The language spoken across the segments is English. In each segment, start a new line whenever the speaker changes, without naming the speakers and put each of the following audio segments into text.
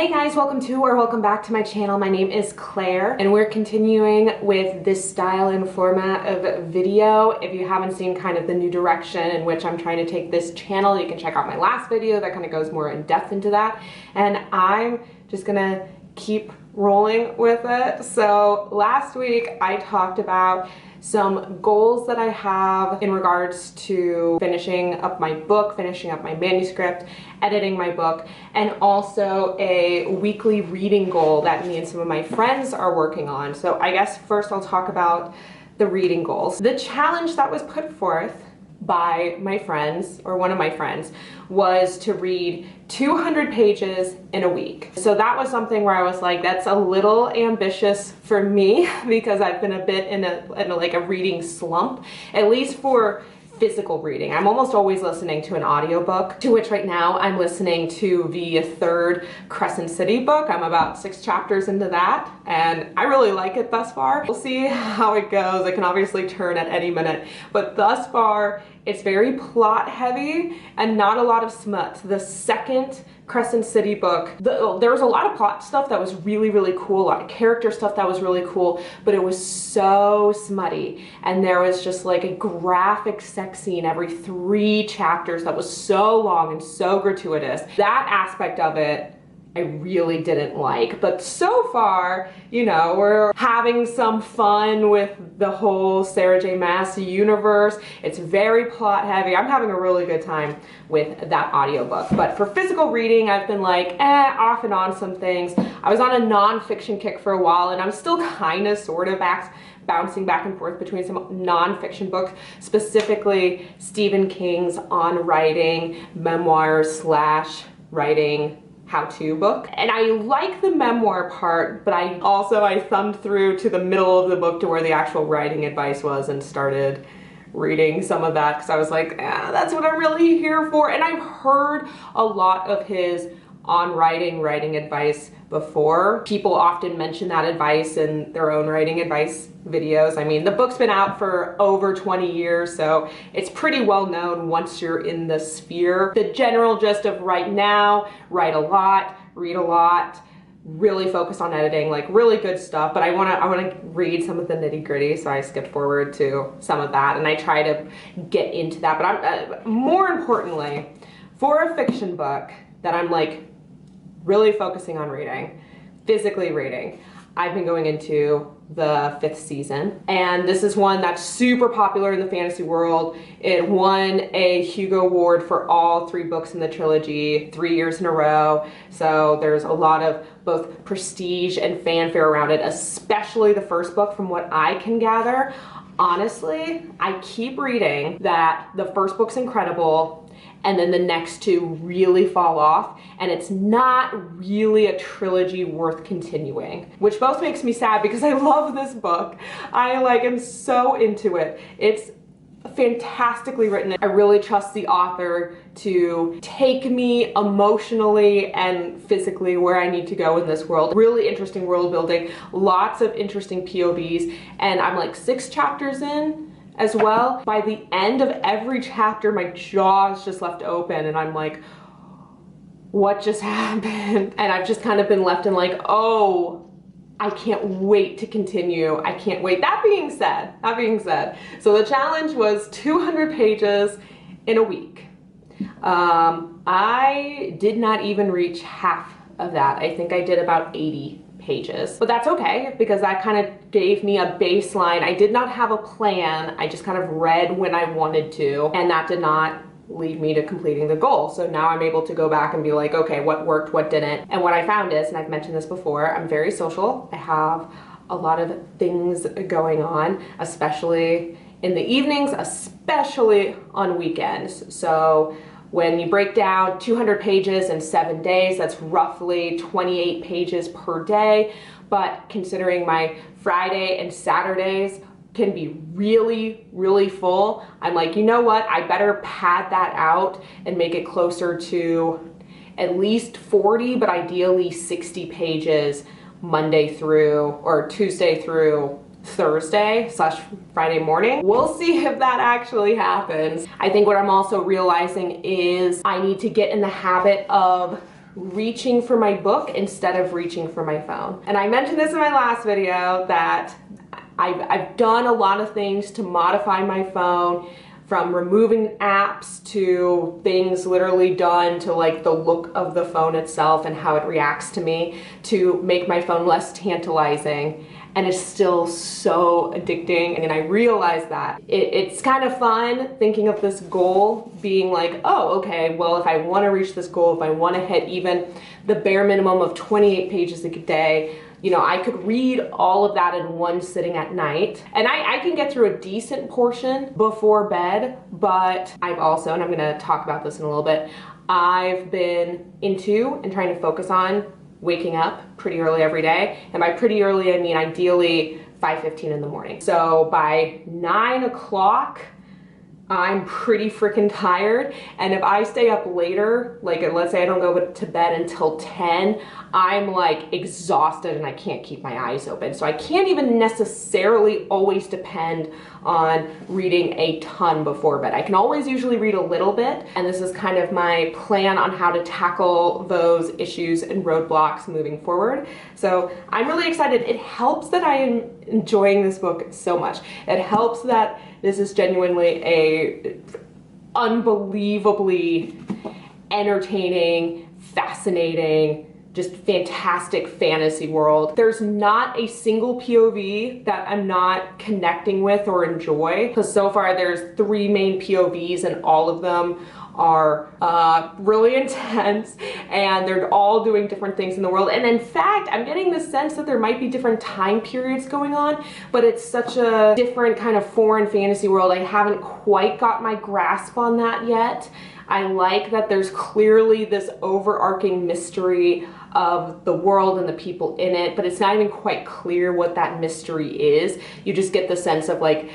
Hey guys, welcome back to my channel. My name is Claire and we're continuing with this style and format of video. If you haven't seen kind of the new direction in which I'm trying to take this channel, you can check out my last video that kind of goes more in depth into that. And I'm just gonna keep rolling with it. So last week I talked about some goals that I have in regards to finishing up my book, finishing up my manuscript, editing my book, and also a weekly reading goal that me and some of my friends are working on. So I guess first I'll talk about the reading goals. The challenge that was put forth by my friends, or one of my friends, was to read 200 pages in a week. So that was something where I was like, that's a little ambitious for me because I've been a bit in a reading slump, at least for physical reading. I'm almost always listening to an audiobook, to which right now I'm listening to the third Crescent City book. I'm about 6 chapters into that and I really like it thus far. We'll see how it goes. It can obviously turn at any minute, but thus far it's very plot heavy and not a lot of smut. The second Crescent City book, there was a lot of plot stuff that was really cool, a lot of character stuff that was really cool, but it was so smutty, and there was just like a graphic sex scene every 3 chapters that was so long and so gratuitous. That aspect of it I really didn't like, but so far, you know, we're having some fun with the whole Sarah J. Maas universe. It's very plot heavy. I'm having a really good time with that audiobook. But for physical reading, I've been like, off and on some things. I was on a nonfiction kick for a while, and I'm still kind of sort of bouncing back and forth between some nonfiction books, specifically Stephen King's On Writing, memoirs / writing how-to book. And I like the memoir part, but I thumbed through to the middle of the book to where the actual writing advice was and started reading some of that because I was like, that's what I'm really here for. And I've heard a lot of his on writing advice before. People often mention that advice in their own writing advice videos. I mean, the book's been out for over 20 years, so it's pretty well known once you're in the sphere. The general gist of write now, write a lot, read a lot, really focus on editing, like really good stuff. But I wanna read some of the nitty gritty, so I skipped forward to some of that and I try to get into that. But more importantly, for a fiction book that I'm like really focusing on reading, physically reading, I've been going into the 5th season, and this is one that's super popular in the fantasy world. It won a Hugo Award for all 3 books in the trilogy 3 years in a row, so there's a lot of both prestige and fanfare around it, especially the first book from what I can gather. Honestly, I keep reading that the first book's incredible and then the next 2 really fall off, and it's not really a trilogy worth continuing, which both makes me sad because I love this book. I am so into it. It's fantastically written. I really trust the author to take me emotionally and physically where I need to go in this world. Really interesting world building, lots of interesting POVs, and I'm like 6 chapters in as well. By the end of every chapter, my jaw is just left open and I'm like, what just happened? And I've just kind of been left in like, oh, I can't wait to continue. I can't wait. That being said, so the challenge was 200 pages in a week. I did not even reach half of that. I think I did about 80 pages, but that's okay because that kind of gave me a baseline. I did not have a plan. I just kind of read when I wanted to, and that did not lead me to completing the goal. So now I'm able to go back and be like, okay, what worked, what didn't? And what I found is, and I've mentioned this before, I'm very social. I have a lot of things going on, especially in the evenings, especially on weekends. So when you break down 200 pages in 7 days, that's roughly 28 pages per day. But considering my Friday and Saturdays can be really full, I'm like, you know what? I better pad that out and make it closer to at least 40, but ideally 60 pages Monday through, or Tuesday through Thursday / Friday morning. We'll see if that actually happens. I think what I'm also realizing is I need to get in the habit of reaching for my book instead of reaching for my phone. And I mentioned this in my last video that I've done a lot of things to modify my phone, from removing apps to things literally done to like the look of the phone itself and how it reacts to me, to make my phone less tantalizing. And it's still so addicting. And I realize that it's kind of fun thinking of this goal being like, oh, okay, well, if I want to reach this goal, if I want to hit even the bare minimum of 28 pages a day, you know, I could read all of that in one sitting at night. And I can get through a decent portion before bed, but I've also, and I'm gonna talk about this in a little bit, I've been into and trying to focus on waking up pretty early every day. And by pretty early, I mean ideally 5:15 in the morning. So by 9 o'clock, I'm pretty freaking tired. And if I stay up later, like let's say I don't go to bed until 10, I'm like exhausted and I can't keep my eyes open. So I can't even necessarily always depend on reading a ton before bed. I can always usually read a little bit, and this is kind of my plan on how to tackle those issues and roadblocks moving forward. So I'm really excited. It helps that I am enjoying this book so much. It helps that this is genuinely a unbelievably entertaining, fascinating, just fantastic fantasy world. There's not a single POV that I'm not connecting with or enjoy, because so far there's 3 main POVs and all of them are really intense, and they're all doing different things in the world. And in fact, I'm getting the sense that there might be different time periods going on, but it's such a different kind of foreign fantasy world. I haven't quite got my grasp on that yet. I like that there's clearly this overarching mystery of the world and the people in it, but it's not even quite clear what that mystery is. You just get the sense of like,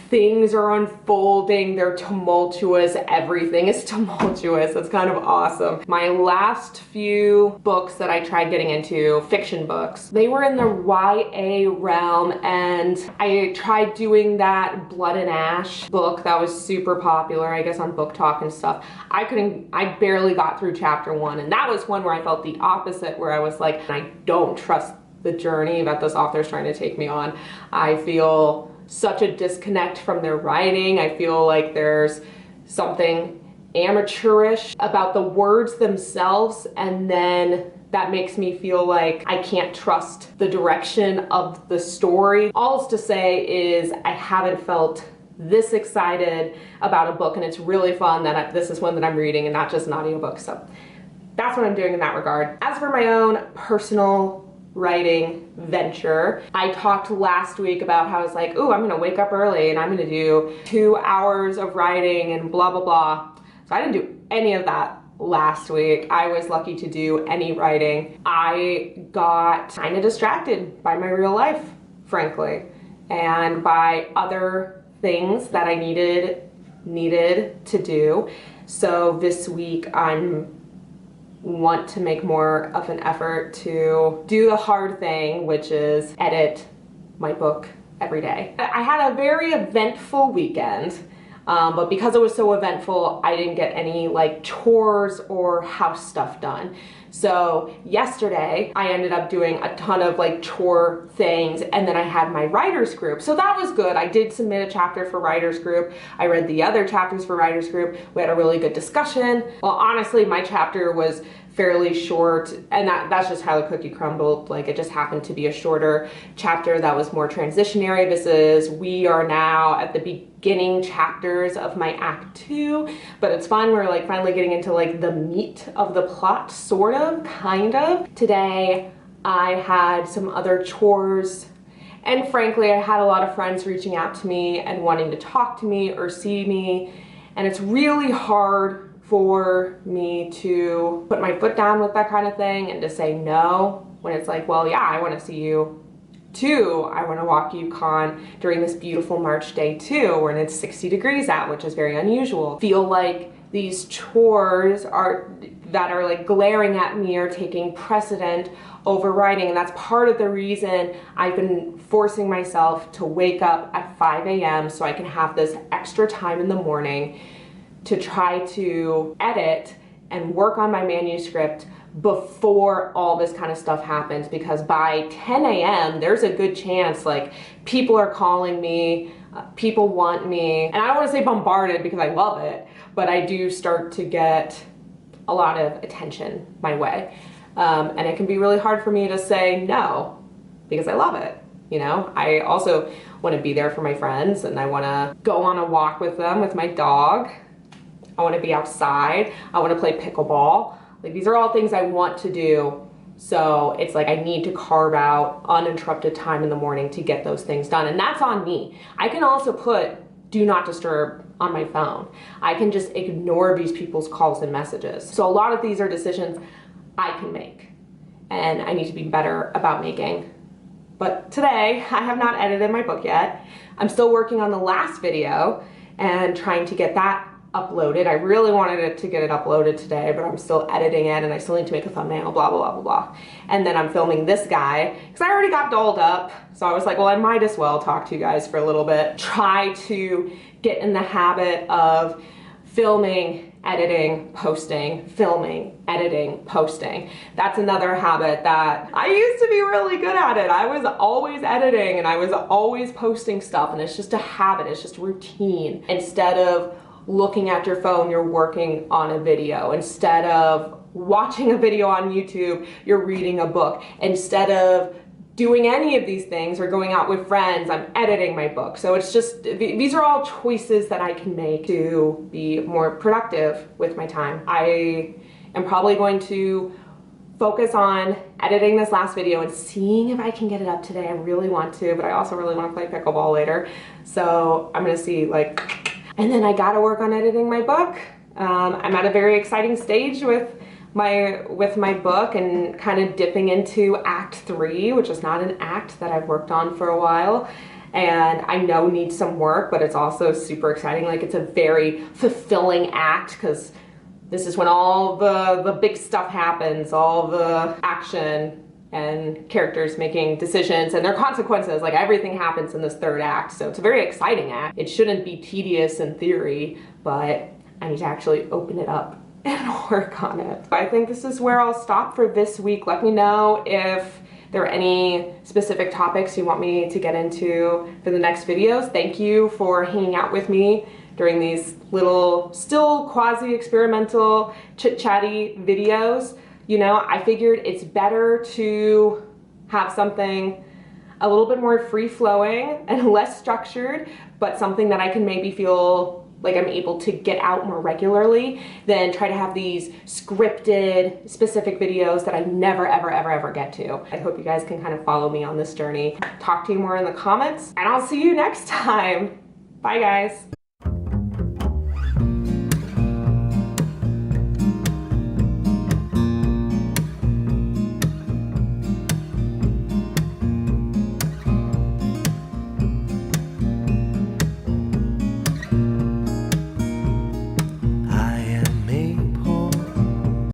things are unfolding, they're tumultuous, everything is tumultuous. It's kind of awesome. My last few books that I tried getting into, fiction books, they were in the YA realm, and I tried doing that Blood and Ash book that was super popular, I guess on Book Talk and stuff. I barely got through chapter 1, and that was one where I felt the opposite, where I was like, I don't trust the journey that this author's trying to take me on. I feel such a disconnect from their writing. I feel like there's something amateurish about the words themselves, and then that makes me feel like I can't trust the direction of the story. All is to say is I haven't felt this excited about a book, and it's really fun that this is one that I'm reading and not just an audiobook. So that's what I'm doing in that regard. As for my own personal writing venture, I talked last week about how I was like, ooh, I'm gonna wake up early and I'm gonna do 2 hours of writing and blah, blah, blah. So I didn't do any of that last week. I was lucky to do any writing. I got kind of distracted by my real life, frankly, and by other things that I needed to do. So this week I want to make more of an effort to do the hard thing, which is edit my book every day. I had a very eventful weekend, but because it was so eventful, I didn't get any like chores or house stuff done. So yesterday I ended up doing a ton of like chore things, and then I had my writers group. So that was good. I did submit a chapter for writers group. I read the other chapters for writers group. We had a really good discussion. Well, honestly, my chapter was fairly short, and that's just how the cookie crumbled. Like, it just happened to be a shorter chapter that was more transitionary. We are now at the beginning chapters of my act 2, but it's fun. We're like finally getting into like the meat of the plot, sort of, kind of. Today I had some other chores, and frankly I had a lot of friends reaching out to me and wanting to talk to me or see me, and it's really hard for me to put my foot down with that kind of thing and to say no when it's like, well, yeah, I want to see you too. I want to walk UConn during this beautiful March day too, when it's 60 degrees out, which is very unusual. Feel like these chores that are like glaring at me are taking precedent over writing, and that's part of the reason I've been forcing myself to wake up at 5 a.m. so I can have this extra time in the morning to try to edit and work on my manuscript before all this kind of stuff happens, because by 10 a.m. there's a good chance like people are calling me, people want me, and I don't want to say bombarded because I love it, but I do start to get a lot of attention my way. And it can be really hard for me to say no because I love it. You know, I also want to be there for my friends, and I want to go on a walk with them with my dog. I want to be outside. I want to play pickleball. Like, these are all things I want to do. So it's like I need to carve out uninterrupted time in the morning to get those things done. And that's on me. I can also put do not disturb on my phone. I can just ignore these people's calls and messages. So a lot of these are decisions I can make, and I need to be better about making. But today, I have not edited my book yet. I'm still working on the last video and trying to get that uploaded. I really wanted it to get it uploaded today, but I'm still editing it, and I still need to make a thumbnail, blah, blah, blah, blah, blah. And then I'm filming this guy, because I already got dolled up. So I was like, well, I might as well talk to you guys for a little bit. Try to get in the habit of filming, editing, posting, filming, editing, posting. That's another habit that I used to be really good at it. I was always editing and I was always posting stuff, and it's just a habit, it's just routine. Instead of looking at your phone, you're working on a video. Instead of watching a video on YouTube, you're reading a book. Instead of doing any of these things or going out with friends, I'm editing my book. So it's just, these are all choices that I can make to be more productive with my time. I am probably going to focus on editing this last video and seeing if I can get it up today. I really want to, but I also really want to play pickleball later. So I'm gonna see, like, and then I gotta work on editing my book. I'm at a very exciting stage with my book and kind of dipping into Act 3, which is not an act that I've worked on for a while, and I know needs some work, but it's also super exciting. Like, it's a very fulfilling act, because this is when all the big stuff happens, all the action and characters making decisions and their consequences. Like, everything happens in this third act, so it's a very exciting act. It shouldn't be tedious in theory, but I need to actually open it up and work on it. I think this is where I'll stop for this week. Let me know if there are any specific topics you want me to get into for the next videos. Thank you for hanging out with me during these little, still quasi-experimental, chit-chatty videos. You know, I figured it's better to have something a little bit more free-flowing and less structured, but something that I can maybe feel like I'm able to get out more regularly than try to have these scripted, specific videos that I never, ever, ever, ever get to. I hope you guys can kind of follow me on this journey. Talk to you more in the comments, and I'll see you next time. Bye, guys.